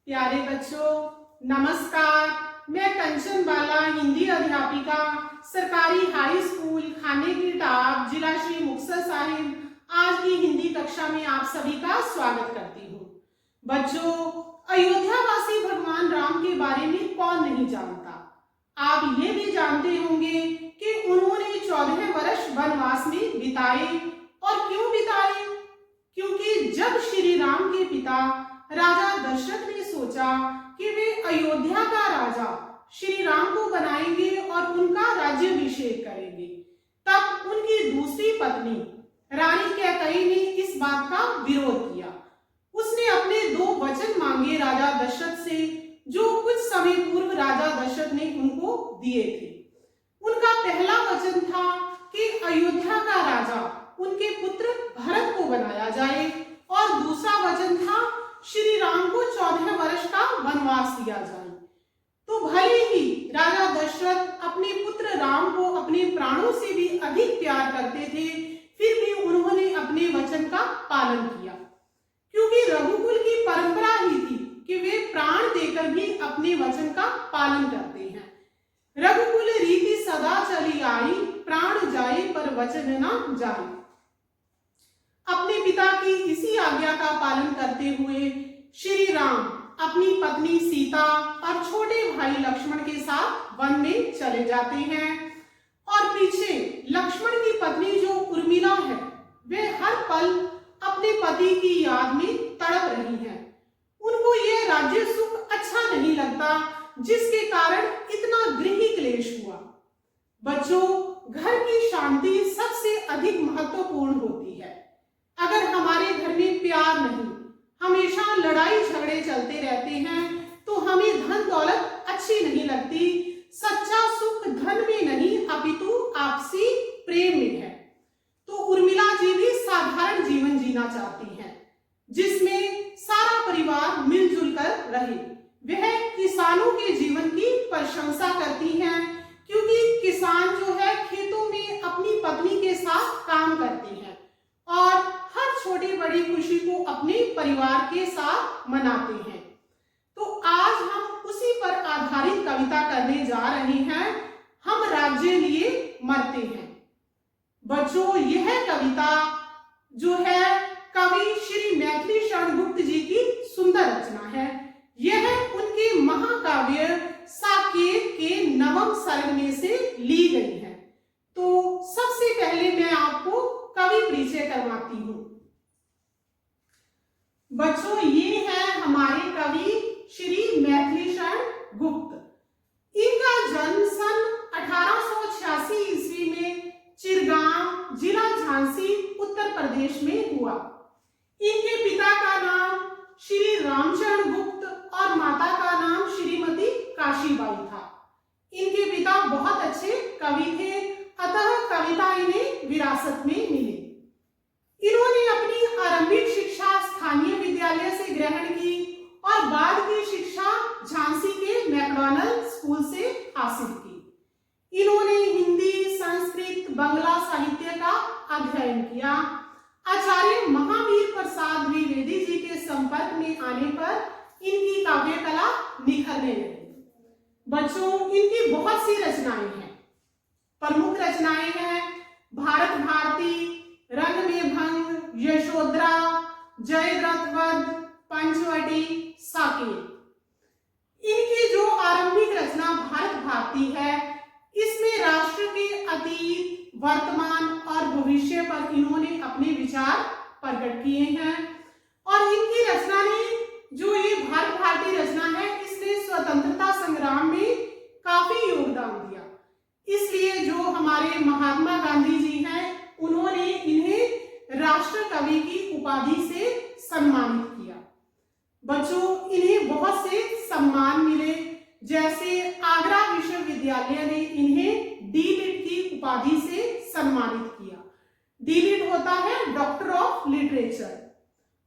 प्यारे बच्चों, नमस्कार। मैं कंचन बाला, हिंदी अध्यापिका, सरकारी हाई स्कूल खाने की टाप, जिला श्री मुक्तसर साहिब, आज की हिंदी कक्षा में आप सभी का स्वागत करती हूँ। बच्चों, अयोध्यावासी भगवान राम के बारे में कौन नहीं जानता। आप ये भी जानते होंगे कि उन्होंने 14 वर्ष वनवास में बिताए। और क्यों बिताए? क्योंकि जब श्री राम के पिता राजा दशरथ ने सोचा कि वे अयोध्या का राजा श्री राम को बनाएंगे और उनका राज्याभिषेक करेंगे, तब उनकी दूसरी पत्नी रानी कैकेयी ने इस बात का विरोध किया। उसने अपने 2 वचन मांगे राजा दशरथ से, जो कुछ समय पूर्व राजा दशरथ ने उनको दिए थे। उनका पहला वचन था कि अयोध्या का राजा उनके पुत्र भरत को बनाया जाए, और दूसरा वचन था श्री राम को 14 वर्ष का वनवास दिया जाए। तो भले ही राजा दशरथ अपने पुत्र राम को अपने प्राणों से भी अधिक प्यार करते थे, फिर भी उन्होंने अपने वचन का पालन किया, क्योंकि रघुकुल की परंपरा ही थी कि वे प्राण देकर भी अपने वचन का पालन करते हैं। रघुकुल रीति सदा चली आई, प्राण जाए पर वचन न जाए। अपने पिता की इसी आज्ञा का पालन करते हुए श्री राम अपनी पत्नी सीता और छोटे भाई लक्ष्मण के साथ वन में चले जाते हैं। और पीछे लक्ष्मण की पत्नी जो उर्मिला है, वे हर पल अपने पति की याद में तड़प रही हैं। उनको यह राज्य सुख अच्छा नहीं लगता, जिसके कारण इतना गृह क्लेश हुआ। बच्चों, घर की शांति सबसे अधिक महत्वपूर्ण होती है। अगर हमारे घर में प्यार नहीं, हमेशा लड़ाई झगड़े चलते रहते हैं, तो हमें धन दौलत अच्छी नहीं लगती। सच्चा सुख धन में नहीं, अपितु आपसी प्रेम में है। तो उर्मिला जी भी साधारण जीवन जीना चाहती हैं, जिसमें सारा परिवार मिलजुल कर रहे। वह किसानों के जीवन की प्रशंसा करती हैं, क्योंकि किसान जो है खेतों में अपनी पत्नी के साथ काम करते हैं और हर छोटी बड़ी खुशी को अपने परिवार के साथ मनाते हैं। तो आज हम उसी पर आधारित कविता करने जा रहे हैं, हम राज्य लिए मरते हैं। बच्चों, यह कविता जो है कवि श्री मैथिली शरण गुप्त जी की सुंदर रचना है। यह उनके महाकाव्य साकेत के नवम सर्ग में से ली गई है। तो सबसे पहले मैं आपको कवि परिचय करवाती हूँ। बच्चों, ये है हमारे कवि श्री मैथिली शरण गुप्त। इनका जन्म सन 1886 ईस्वी में चिरगांव, जिला झांसी, उत्तर प्रदेश में हुआ। इनके पिता का नाम श्री रामचरण गुप्त और माता का नाम श्रीमती काशीबाई था। इनके पिता बहुत अच्छे कवि थे, अतः कविता इन्हें विरासत में मिली। इन्होंने अपनी आरंभिक शिक्षा स्थानीय विद्यालय से ग्रहण की और बाद की शिक्षा झांसी के मैकडॉनल्ड स्कूल से हासिल की। इन्होंने हिंदी, संस्कृत, बंगला साहित्य का अध्ययन किया। आचार्य महावीर प्रसाद द्विवेदी जी के संपर्क में आने पर इनकी काव्य कला निखरने लगी। बच्चों, इनकी बहुत सी रचनाएं हैं। प्रमुख रचनाएं हैं भारत भारती, रंग में भंग, यशोधरा, जयद्रथवध, पंचवटी, साकेत। इनकी जो आरंभिक रचना भारत भारती है, इसमें राष्ट्र के अतीत, वर्तमान और भविष्य पर इन्होंने अपने विचार प्रकट किए हैं। और इनकी रचना ने, जो ये भारत भारती रचना है, इसने स्वतंत्रता संग्राम में काफी योगदान दिया। इसलिए जो हमारे महात्मा गांधी जी हैं, उन्होंने इन्हें राष्ट्र कवि की उपाधि से सम्मानित किया। बच्चों, इन्हें बहुत से सम्मान मिले, जैसे आगरा विश्वविद्यालय ने इन्हें डी.लिट की उपाधि से सम्मानित किया। डी.लिट होता है डॉक्टर ऑफ लिटरेचर।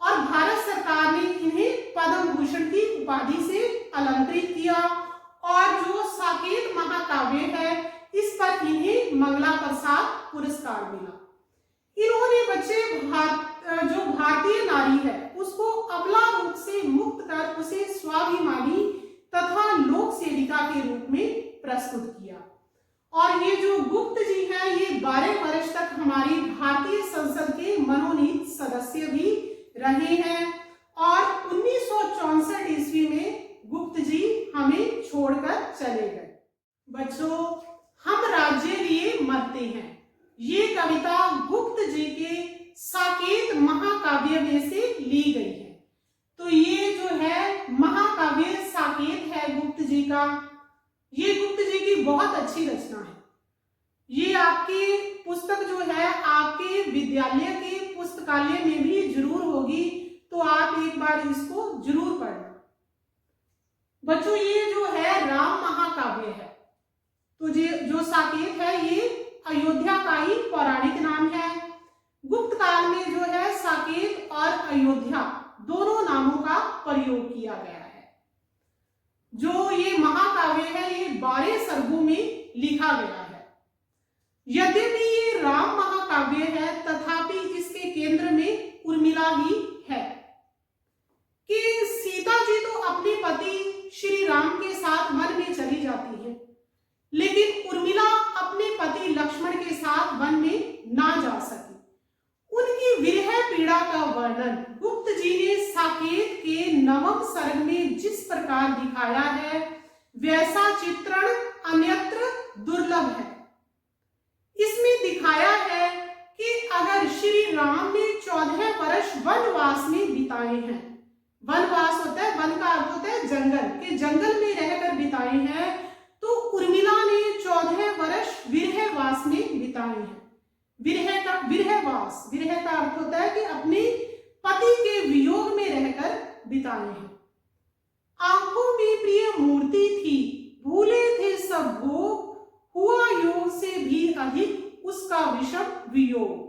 और भारत सरकार ने इन्हें पद्म भूषण की उपाधि से अलंकृत किया। और जो साकेत महाकाव्य है, इस पर इन्हें मंगला प्रसाद पुरस्कार मिला। इन्होंने बच्चे जो भारतीय नारी है, उसको अबला रूप से मुक्त कर उसे स्वाभिमान और ये जो गुप्त जी हैं ये 12 वर्ष तक हमारी भारतीय संसद के मनोनीत सदस्य भी रहे हैं और 1964 ईस्वी में गुप्त जी हमें छोड़कर चले गए। बच्चों, हम राज्य लिए मरते हैं, ये कविता गुप्त जी के साकेत महाकाव्य में से ली गई है। तो ये जो है महाकाव्य साकेत है गुप्त जी का, ये गुप्त जी की बहुत अच्छी रचना है। ये आपकी पुस्तक जो है आपके विद्यालय के पुस्तकालय में भी जरूर होगी, तो आप एक बार इसको जरूर पढ़ना। बच्चों, ये जो है राम महाकाव्य है, तो जो साकेत है ये अयोध्या का ही पौराणिक नाम है। गुप्त काल में जो है साकेत और अयोध्या दोनों नामों का प्रयोग किया गया है। जो ये महाकाव्य है ये 12 सर्गों में लिखा गया है। यद्यपि ये राम महाकाव्य है तथापि इसके केंद्र में उर्मिला ही है कि सीता जी तो अपने पति श्री राम के साथ वन में चली जाती है, लेकिन उर्मिला अपने पति लक्ष्मण के साथ वन में ना जा सकी। उनकी विरह पीड़ा का वर्णन गुप्त जी ने साकेत के 9वें सर्ग में जिस प्रकार दिखाया है वैसा चित्रण अन्यत्र दुर्लभ है। इसमें दिखाया है कि अगर श्री राम ने 14 वर्ष वनवास में बिताए हैं, वनवास होता है, वन का अर्थ होता है जंगल, के जंगल में रहकर बिताए हैं, तो उर्मिला ने 14 वर्ष विरहवास में बिताए हैं। विरह का अर्थ होता है कि अपने पति के वियोग में रहकर बिताए हैं। आंखों में प्रिय मूर्ति थी, भूले थे सब भोग, हुआ योग से भी अधिक उसका विषम वियोग।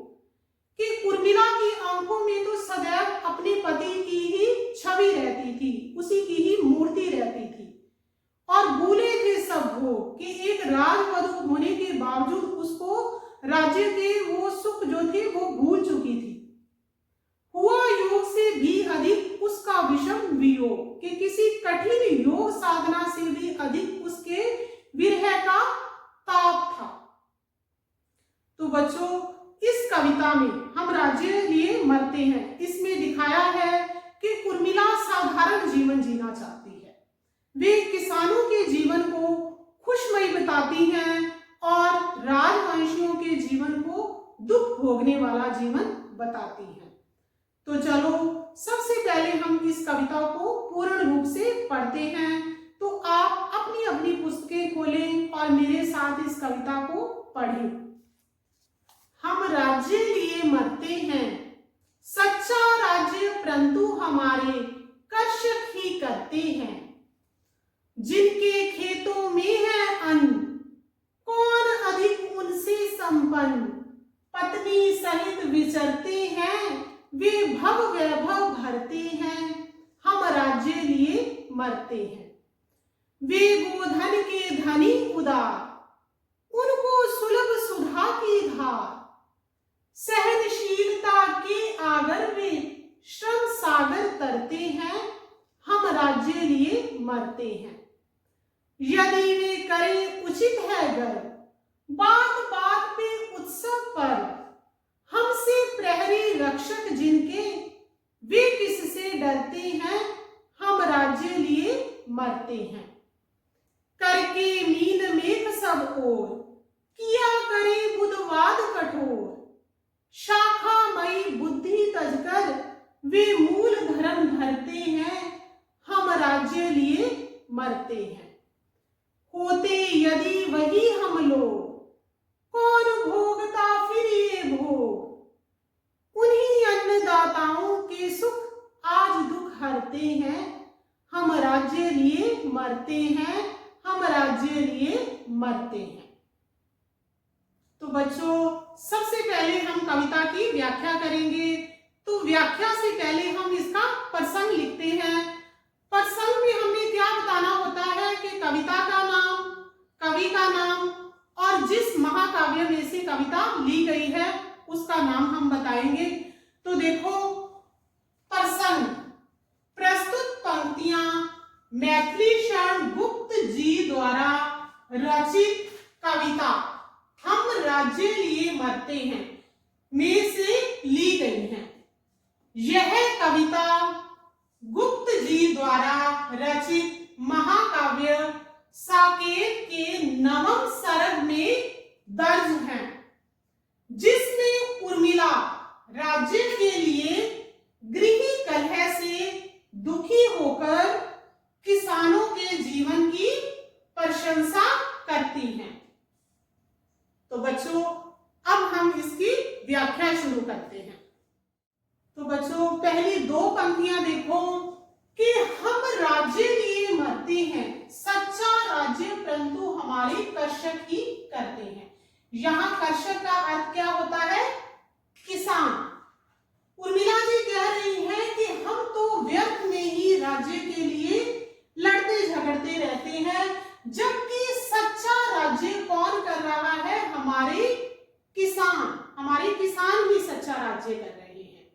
कि उर्मिला की आंखों में तो सदैव अपने पति की ही छवि रहती थी, उसी की ही मूर्ति रहती थी, और भूले थे सब भोग कि एक राजवधू होने के बावजूद उसको राज्य के वो सुख जो थे वो भूल चुकी थी। हुआ योग से भी अधिक उसका विषम वियोग कि किसी कठिन योग साधना से भी अधिक उसके विरह का ताप था। तो बच्चों, इस कविता में हम राज्य लिए मरते हैं, इसमें दिखाया है कि उर्मिला साधारण जीवन जीना चाहती है। वे किसानों के जीवन को खुशमयी बताती हैं और राजवंशियों के जीवन को दुख भोगने वाला जीवन बताती हैं। तो चलो सबसे पहले हम इस कविता को पूर्ण रूप से पढ़ते हैं। तो आप अपनी अपनी पुस्तकें खोलें और मेरे साथ इस कविता को पढ़ें। हम राज्य लिए मरते हैं, सच्चा राज्य परंतु हमारे कर्षक ही करते हैं। जिनके खेतों में है अन्न, कौन अधिक उनसे संपन्न। पत्नी सहित विचरते हैं, वे भव वैभव भरते हैं। हम राज्य लिए मरते हैं। वे गोधन के धनी उदार, उनको सुलभ सुधा की धार। सहनशीलता के आगर वे श्रम सागर तरते हैं। हम राज्य लिए मरते हैं। यदि वे करें उचित है गर्व, बात बात पे उत्सव पर। हमसे प्रहरी रक्षक जिनके, वे किससे डरते हैं। हम राज्य लिए मरते हैं। करके मीन मेघ सब ओर, किया करे बुधवाद कठोर। शाखामयी बुद्धि तजकर, वे मूल धर्म धरते हैं। हम राज्य लिए मरते हैं। होते यदि वही हम लोग, कौन भोगता फिर ये भोग। उन्हीं अन्नदाताओं के सुख आज दुख हरते हैं। हम राज्य लिए मरते हैं। हम राज्य लिए मरते हैं। तो बच्चों, सबसे पहले हम कविता की व्याख्या करेंगे। तो व्याख्या से पहले हम इसका प्रसंग लिखते हैं। प्रसंग में हमें क्या बताना होता है कि कविता का नाम, कवि का नाम और जिस महाकाव्य में से कविता ली गई है उसका नाम हम बताएंगे। तो देखो, प्रसंग, प्रस्तुत पंक्तियां मैथिली शरण गुप्त जी द्वारा रचित कविता राज्य लिए मरते हैं में से ली गई है। यह कविता गुप्त जी द्वारा रचित महाकाव्य साकेत के 9वें सर्ग में दर्ज है, जिसमें उर्मिला राज्य के लिए गृह कलह से दुखी होकर किसानों के जीवन की प्रशंसा करती हैं। तो बच्चों, अब हम इसकी व्याख्या शुरू करते हैं। तो बच्चों, पहली 2 पंक्तियां देखो कि हम राज्य लिए मरते हैं, सच्चा राज्य परंतु हमारे कर्षक ही करते हैं। यहाँ कर्षक का अर्थ क्या होता है? किसान। उर्मिला जी कह रही हैं कि हम तो व्यर्थ में ही राज्य के लिए लड़ते झगड़ते रहते हैं, जबकि सच्चा राज्य कौन कर रहा है? हमारे किसान ही सच्चा राज्य कर रहे हैं।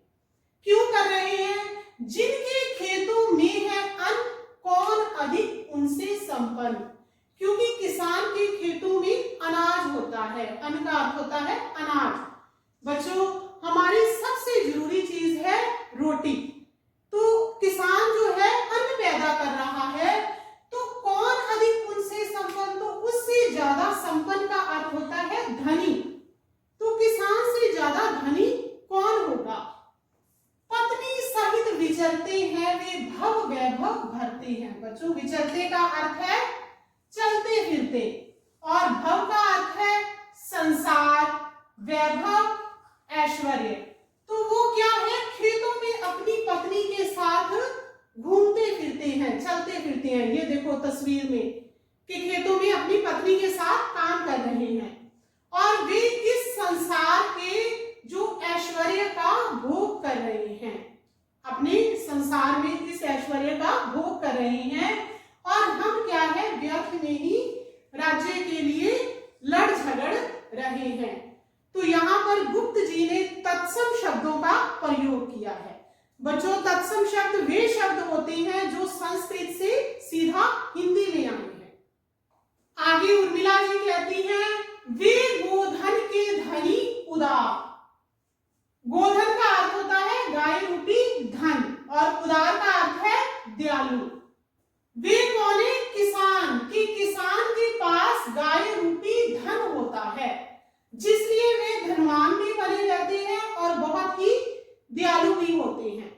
क्यों कर रहे हैं? जिनके खेतों में है अन्न, कौन अधिक उनसे संपन्न। क्योंकि किसान के खेतों में अनाज होता है। अन्न का अर्थ होता है अनाज। बच्चों, हमारी सबसे जरूरी चीज है रोटी। तो किसान जो है अन्न पैदा कर रहा है, तो कौन अधिक उनसे संपन्न? तो उससे ज्यादा संपन्न का अर्थ होता है धनी। तो किसान से ज्यादा धनी कौन होगा? पत्नी सहित विचरते हैं वे भव वैभव भरते हैं। बच्चों, विचरते का अर्थ है चलते फिरते, और भव का अर्थ है संसार, वैभव ऐश्वर्य। तो वो क्या है? खेतों में अपनी पत्नी के साथ घूमते फिरते हैं, चलते फिरते हैं। ये देखो तस्वीर में कि खेतों में अपनी पत्नी के साथ काम कर रहे हैं, और वे इस संसार के जो ऐश्वर्य का भोग कर रहे हैं, अपने संसार में इस ऐश्वर्य का भोग कर रहे हैं। और हम क्या है? व्यर्थ में ही राज्य के लिए लड़ झगड़ रहे हैं। तो यहाँ पर गुप्त जी ने तत्सम शब्दों का प्रयोग किया है। बच्चों, तत्सम शब्द वे शब्द होते हैं जो संस्कृत से सीधा हिंदी में आए हैं। आगे उर्मिला जी कहती हैं, वे गोधन के धनी उदार। गोधन का अर्थ होता है गाय रूपी धन, और उदार का अर्थ है दयालु। वे कौन है? किसान। कि किसान के पास गाय रूपी धन होता है, जिसलिए वे धनवान भी बने रहते हैं और बहुत ही दयालु भी होते हैं।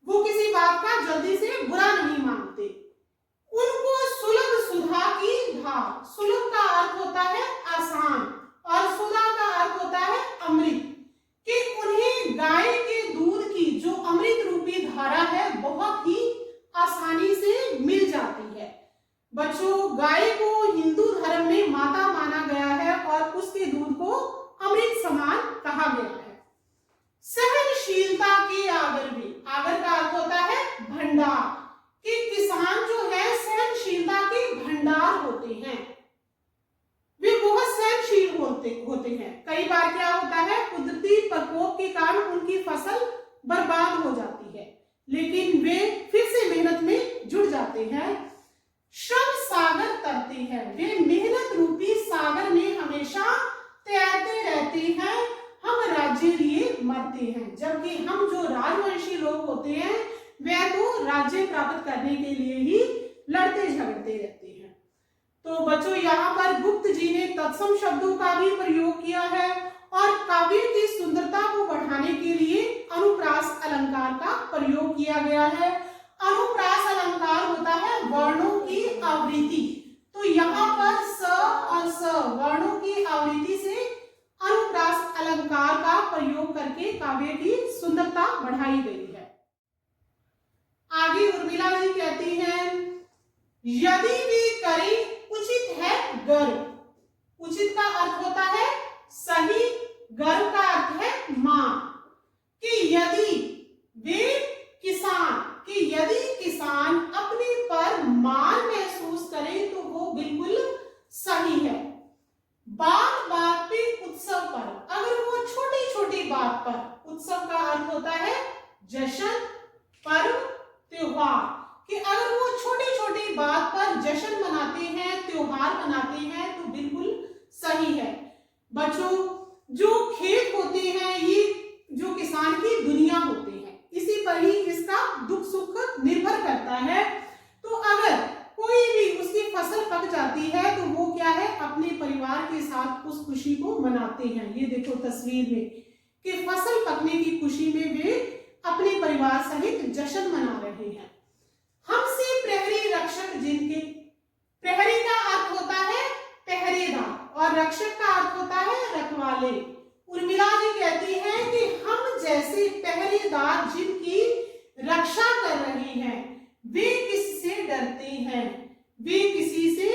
वो किसी बात का जल्दी से बुरा नहीं मानते। उनको सुलभ सुधा की धार। सुलभ का अर्थ होता है आसान, और सुधा का अर्थ होता है अमृत। कि उन्हें गाय के दूध की जो अमृत रूपी धारा है बहुत ही आसानी से मिल जाती है। बच्चों, गाय को हिंदू धर्म में माता माना गया है और उसके दूध को अमृत समान कहा गया है। सहनशीलता के आगर में, आगर का अर्थ होता है भंडार। कि किसान जो है सहनशीलता के भंडार होते हैं, वे बहुत सहनशील होते हैं। कई बार क्या होता है? कुदरती प्रकोप के कारण उनकी फसल बर्बाद हो जाती है, लेकिन वे फिर से मेहनत में जुट जाते हैं। श्रम सागर तरते हैं। वे मेहनत रूपी सागर में हमेशा तैरते रहते हैं। हम राज्य लिए मरते हैं, जबकि हम जो राजवंशी लोग होते हैं वे तो राज्य प्राप्त करने के लिए ही लड़ते झगड़ते रहते हैं। तो बच्चों, यहाँ पर गुप्त जी ने तत्सम शब्दों का भी प्रयोग किया है, और काव्य की सुंदरता को बढ़ाने के लिए अनुप्रास अलंकार का प्रयोग किया गया है। अनुप्रास अलंकार होता है वर्णों की आवृत्ति। तो यहाँ पर स और स वर्णों की आवृत्ति से अनुप्रास अलंकार का प्रयोग करके काव्य की सुंदरता बढ़ाई गई है। आगे उर्मिला जी कहती हैं, यदि वे करें उचित है गर्व। उचित का अर्थ होता है सही, गर्व का अर्थ है मान। कि यदि वे किसान, कि यदि किसान अपने पर मान महसूस करें तो वो बिल्कुल सही है। बात बात पे उत्सव पर, अगर वो छोटी छोटी बात पर, उत्सव का अर्थ होता है जश्न, पर्व, त्योहार। कि अगर वो छोटी छोटी बात पर जश्न मनाते हैं, त्योहार मनाते हैं तो बिल्कुल सही है। पर ही इसका दुख सुख निर्भर करता है। तो अगर कोई भी उसकी फसल पक जाती है तो वो क्या है, अपने परिवार के साथ उस खुशी को मनाते हैं। ये देखो तस्वीर में कि फसल पकने की खुशी में वे अपने परिवार सहित जश्न मना रहे हैं। हमसे प्रहरी रक्षक जिनके, प्रहरी का अर्थ होता है पहरेदार और रक्षक का अर्थ होता है रखवाले। उर्मिला जी कहती हैं कि हम जैसे पहरेदार जिनकी रक्षा कर रहे हैं वे किससे डरते हैं, वे किसी से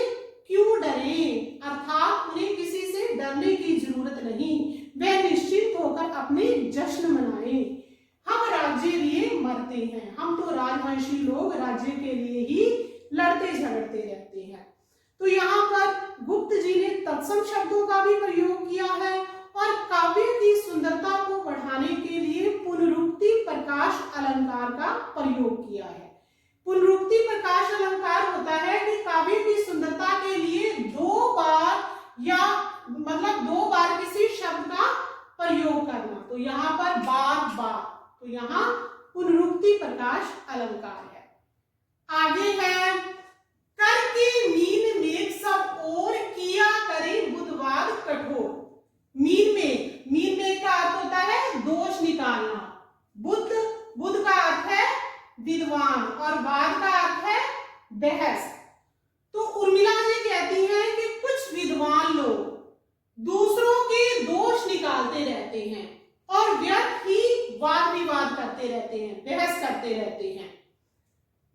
क्यों डरें, अर्थात उन्हें किसी से डरने की जरूरत नहीं, वे निश्चित होकर अपने जश्न मनाएं। हम राज्य लिए मरते हैं, हम तो राजवंशी लोग राज्य के लिए ही लड़ते झगड़ते रहते हैं। तो यहाँ पर गुप्त जी ने तत्सम शब्दों का भी प्रयोग किया है और काव्य की सुंदरता को बढ़ाने के लिए पुनरुक्ति प्रकाश अलंकार का प्रयोग किया है। पुनरुक्ति प्रकाश अलंकार होता है कि काव्य की सुंदरता के लिए दो बार किसी शब्द का प्रयोग करना। तो यहाँ पर बार, तो यहाँ पुनरुक्ति प्रकाश अलंकार है। आगे है, करके मीन में सब और किया करे बुधवाद कठोर। मीन में का अर्थ होता है दोष निकालना। बुध का अर्थ है विद्वान और वाद का अर्थ है बहस। तो उर्मिला जी कहती हैं कि कुछ विद्वान लोग दूसरों के दोष निकालते रहते हैं और व्यर्थ ही वाद विवाद करते रहते हैं, बहस करते रहते हैं।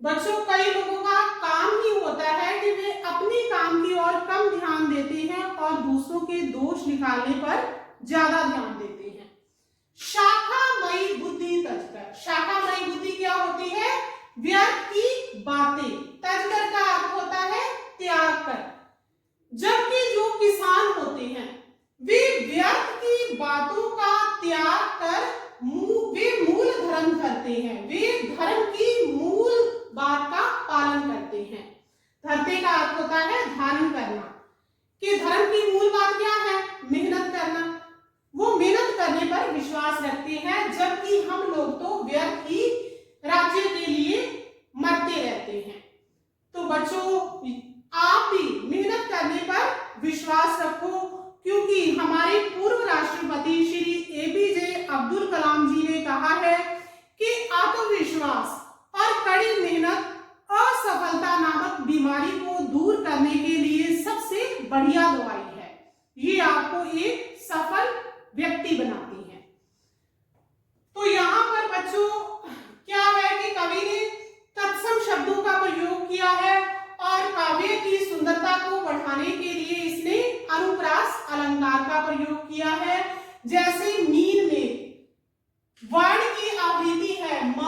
बच्चों, कई लोगों का काम ही होता है कि वे अपने काम की ओर कम ध्यान देते हैं और दूसरों के दोष निकालने पर ज्यादा ध्यान देते हैं। शाखामयी बुद्धि तजकर, शाखामयी बुद्धि क्या होती है, व्यर्थ की बातें, तजकर का अर्थ होता है त्याग कर। जबकि जो किसान होते हैं वे व्यर्थ की बातों का त्याग कर वे मूल धर्म करते हैं, वे धर्म की मूल बात का पालन करते हैं। धरते का अर्थ होता है धारण करना, कि धर्म की मूल बात क्या है, मेहनत करना। वो मेहनत करने पर विश्वास रखते हैं, जबकि हम लोग तो व्यर्थ ही राज्य के लिए मरते रहते हैं। तो बच्चों, आप भी मेहनत करने पर विश्वास रखो, क्योंकि हमारे पूर्व राष्ट्रपति श्री एपीजे अब्दुल कलाम जी ने कहा है कि आत्मविश्वास और कड़ी मेहनत असफलता नामक बीमारी को दूर करने के लिए सबसे बढ़िया दवाई है। ये आपको एक सफल व्यक्ति बनाती है। तो यहाँ पर बच्चों क्या है कि कवि ने तत्सम शब्दों का प्रयोग किया है और काव्य की सुंदरता को बढ़ाने के लिए इसने अनुप्रास अलंकार का प्रयोग किया है। जैसे मीन में वर्ण की आवृत्ति है म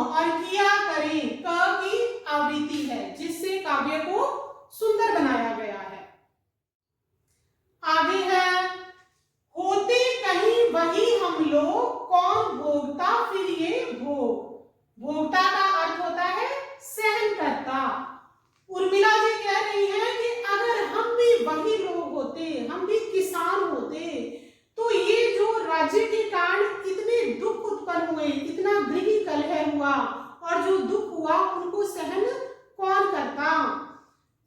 और किया करे क की आवृत्ति है, जिससे काव्य को सुंदर बनाया गया है। आगे है, होते कहीं वही हम लोग कौन भोगता फिर ये भोग। भोगता का अर्थ होता है सहन करता। उर्मिला जी कह रही हैं कि अगर हम भी वही लोग होते, हम भी किसान होते, तो ये जो राज्य के कारण इतने दुख उत्पन्न हुए, इतना गृह कलह हुआ और जो दुख हुआ उनको सहन कौन करता।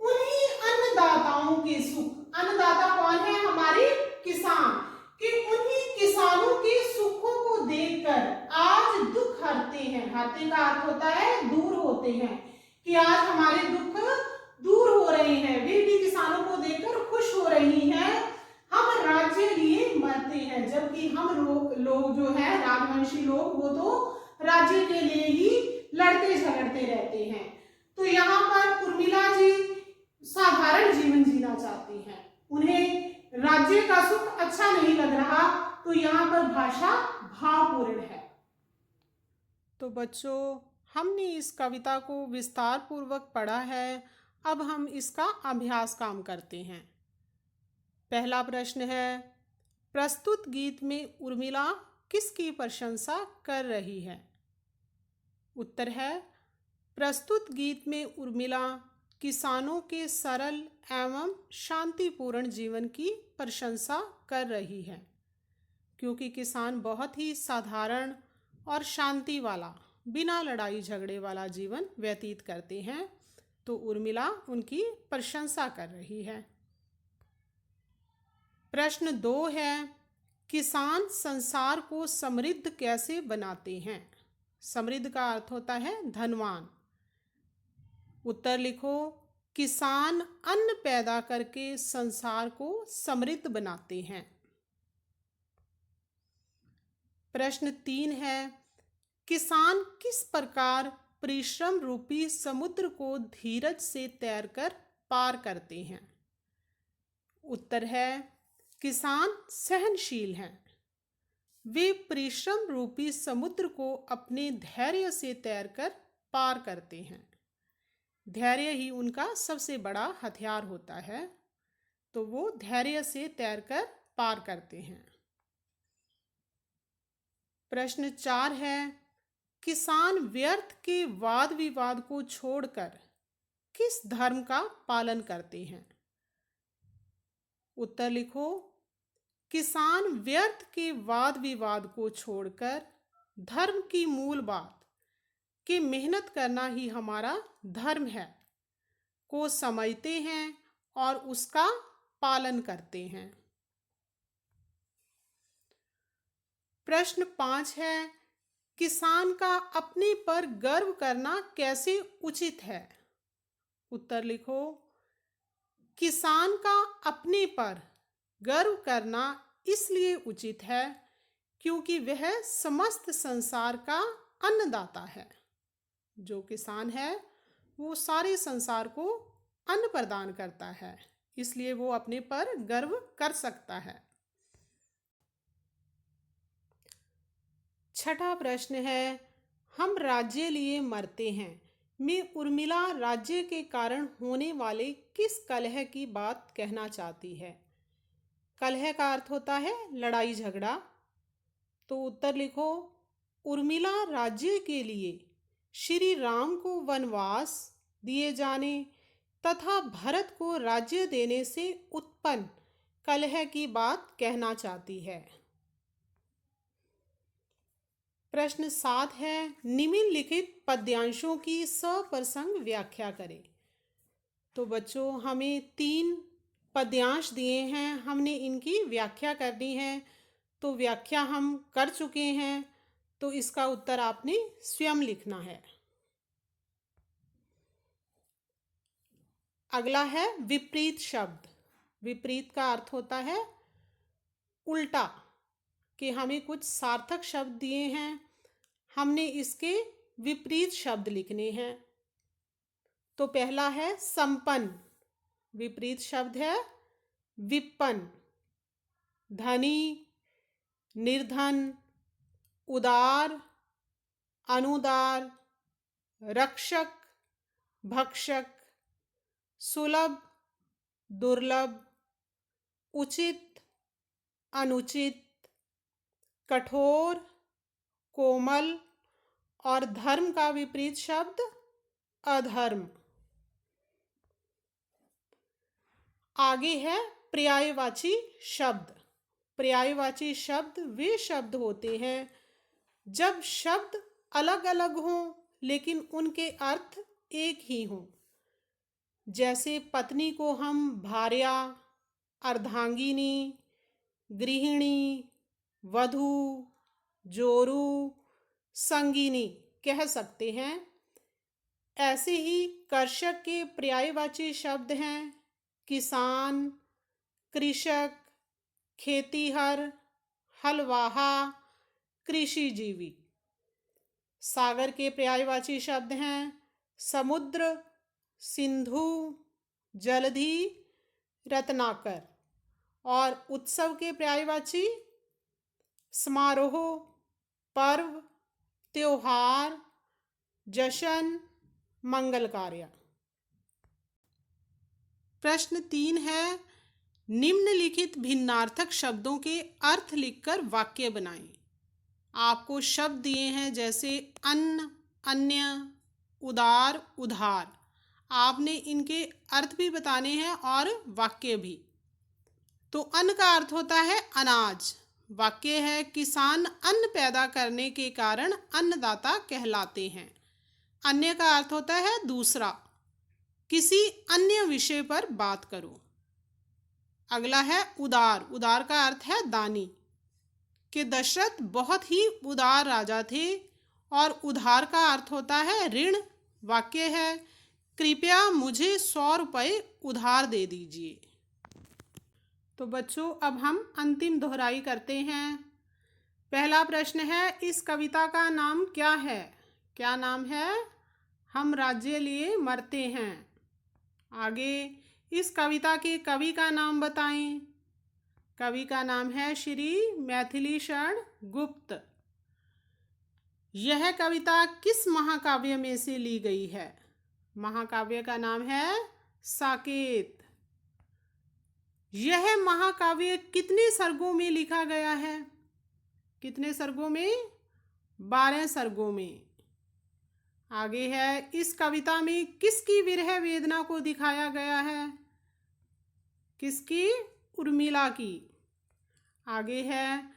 उन्हीं अन्नदाताओं के सुख, अन्नदाता कौन है, हमारे किसान, कि उन्हीं किसानों के सुखों को देखकर आज दुख हरते हैं। हरते का अर्थ होता है दूर होते हैं, कि आज हमारे दुख दूर हो रहे हैं, वे भी किसानों को देखकर खुश हो रही हैं। हम राज्य लिए मरते हैं, जबकि हम लोग जो है राजवंशी लोग, वो तो राज्य के लिए ही लड़ते झगड़ते रहते हैं। तो यहाँ पर उर्मिला जी साधारण जीवन जीना चाहती हैं, उन्हें राज्य का सुख अच्छा नहीं लग रहा, तो यहाँ पर भाषा भावपूर्ण है। तो बच्चों, हमने इस कविता को विस्तार पूर्वक पढ़ा है। अब हम इसका अभ्यास काम करते हैं। पहला प्रश्न है, प्रस्तुत गीत में उर्मिला किसकी प्रशंसा कर रही है? उत्तर है, प्रस्तुत गीत में उर्मिला किसानों के सरल एवं शांतिपूर्ण जीवन की प्रशंसा कर रही है, क्योंकि किसान बहुत ही साधारण और शांति वाला बिना लड़ाई झगड़े वाला जीवन व्यतीत करते हैं। तो उर्मिला उनकी प्रशंसा कर रही है। प्रश्न 2 है, किसान संसार को समृद्ध कैसे बनाते हैं? समृद्ध का अर्थ होता है धनवान। उत्तर लिखो, किसान अन्न पैदा करके संसार को समृद्ध बनाते हैं। प्रश्न 3 है, किसान किस प्रकार परिश्रम रूपी समुद्र को धीरज से तैरकर पार करते हैं? उत्तर है, किसान सहनशील हैं। वे परिश्रम रूपी समुद्र को अपने धैर्य से तैरकर पार करते हैं। धैर्य ही उनका सबसे बड़ा हथियार होता है, तो वो धैर्य से तैरकर पार करते हैं। प्रश्न 4 है, किसान व्यर्थ के वाद विवाद को छोड़कर किस धर्म का पालन करते हैं? उत्तर लिखो, किसान व्यर्थ के वाद विवाद को छोड़कर धर्म की मूल बात कि मेहनत करना ही हमारा धर्म है को समझते हैं और उसका पालन करते हैं। प्रश्न 5 है, किसान का अपने पर गर्व करना कैसे उचित है? उत्तर लिखो, किसान का अपने पर गर्व करना इसलिए उचित है क्योंकि वह समस्त संसार का अन्नदाता है। जो किसान है वो सारे संसार को अन्न प्रदान करता है, इसलिए वो अपने पर गर्व कर सकता है। छठा प्रश्न है, हम राज्य लिए मरते हैं में उर्मिला राज्य के कारण होने वाले किस कलह की बात कहना चाहती है? कलह का अर्थ होता है लड़ाई झगड़ा। तो उत्तर लिखो, उर्मिला राज्य के लिए श्री राम को वनवास दिए जाने तथा भरत को राज्य देने से उत्पन्न कलह की बात कहना चाहती है। प्रश्न 7 है, निम्नलिखित पद्यांशों की सप्रसंग व्याख्या करें। तो बच्चों, हमें 3 पद्यांश दिए हैं, हमने इनकी व्याख्या करनी है। तो व्याख्या हम कर चुके हैं, तो इसका उत्तर आपने स्वयं लिखना है। अगला है विपरीत शब्द। विपरीत का अर्थ होता है उल्टा, कि हमें कुछ सार्थक शब्द दिए हैं, हमने इसके विपरीत शब्द लिखने हैं। तो पहला है संपन्न, विपरीत शब्द है विपन्न। धनी, निर्धन, उदार, अनुदार, रक्षक, भक्षक, सुलभ, दुर्लभ, उचित, अनुचित, कठोर, कोमल और धर्म का विपरीत शब्द अधर्म। आगे है पर्यायवाची शब्द। पर्यायवाची शब्द वे शब्द होते हैं जब शब्द अलग अलग हों लेकिन उनके अर्थ एक ही हों। जैसे पत्नी को हम भार्या, अर्धांगिनी, गृहिणी, वधू, जोरू, संगिनी कह सकते हैं। ऐसे ही कर्षक के पर्यायवाची शब्द हैं किसान, कृषक, खेतीहर, हलवाहा, कृषिजीवी। सागर के पर्यायवाची शब्द हैं समुद्र, सिंधु, जलधि, रत्नाकर। और उत्सव के पर्यायवाची समारोह, पर्व, त्योहार, जश्न, मंगल कार्य। प्रश्न 3 है, निम्नलिखित भिन्नार्थक शब्दों के अर्थ लिखकर वाक्य बनाएं। आपको शब्द दिए हैं जैसे अन्न, अन्य, उदार, उधार। आपने इनके अर्थ भी बताने हैं और वाक्य भी। तो अन्न का अर्थ होता है अनाज, वाक्य है किसान अन्न पैदा करने के कारण अन्नदाता कहलाते हैं। अन्य का अर्थ होता है दूसरा, किसी अन्य विषय पर बात करो। अगला है उदार। उदार का अर्थ है दानी। कि दशरथ बहुत ही उदार राजा थे। और उधार का अर्थ होता है ऋण। वाक्य है कृपया मुझे 100 रुपये उधार दे दीजिए। तो बच्चों अब हम अंतिम दोहराई करते हैं। पहला प्रश्न है, इस कविता का नाम क्या है? क्या नाम है? हम राज्य लिए मरते हैं। आगे, इस कविता के कवि का नाम बताएं। कवि का नाम है श्री मैथिलीशरण गुप्त। यह कविता किस महाकाव्य में से ली गई है? महाकाव्य का नाम है साकेत। यह महाकाव्य कितने सर्गों में लिखा गया है? कितने सर्गों में? 12 सर्गों में। आगे है, इस कविता में किसकी विरह वेदना को दिखाया गया है? किसकी? उर्मिला की। आगे है,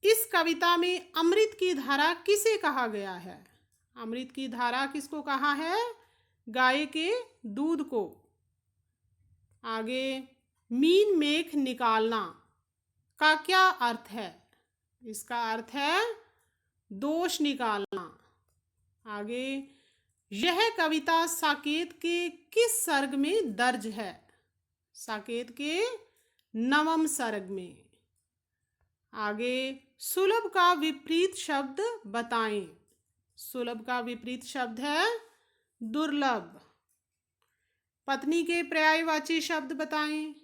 इस कविता में अमृत की धारा किसे कहा गया है? अमृत की धारा किसको कहा है? गाय के दूध को। आगे, मीन मेख निकालना का क्या अर्थ है? इसका अर्थ है दोष निकालना। आगे, यह कविता साकेत के किस सर्ग में दर्ज है? साकेत के 9वें सर्ग में। आगे, सुलभ का विपरीत शब्द बताएं। सुलभ का विपरीत शब्द है दुर्लभ। पत्नी के पर्यायवाची शब्द बताएं।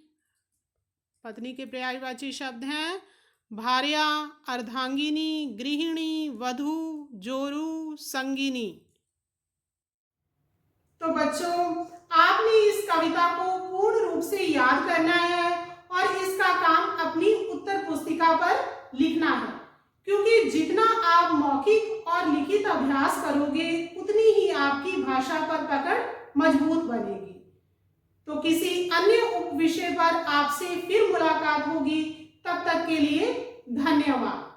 पत्नी के पर्यायवाची शब्द हैं भार्या, अर्धांगिनी, गृहिणी, वधू, जोरू, संगिनी। तो बच्चों, आपने इस कविता को पूर्ण रूप से याद करना है और इसका काम अपनी उत्तर पुस्तिका पर लिखना है, क्योंकि जितना आप मौखिक और लिखित अभ्यास करोगे उतनी ही आपकी भाषा पर पकड़ मजबूत बनेगी। तो किसी अन्य उप विषय पर आपसे फिर मुलाकात होगी। तब तक के लिए धन्यवाद।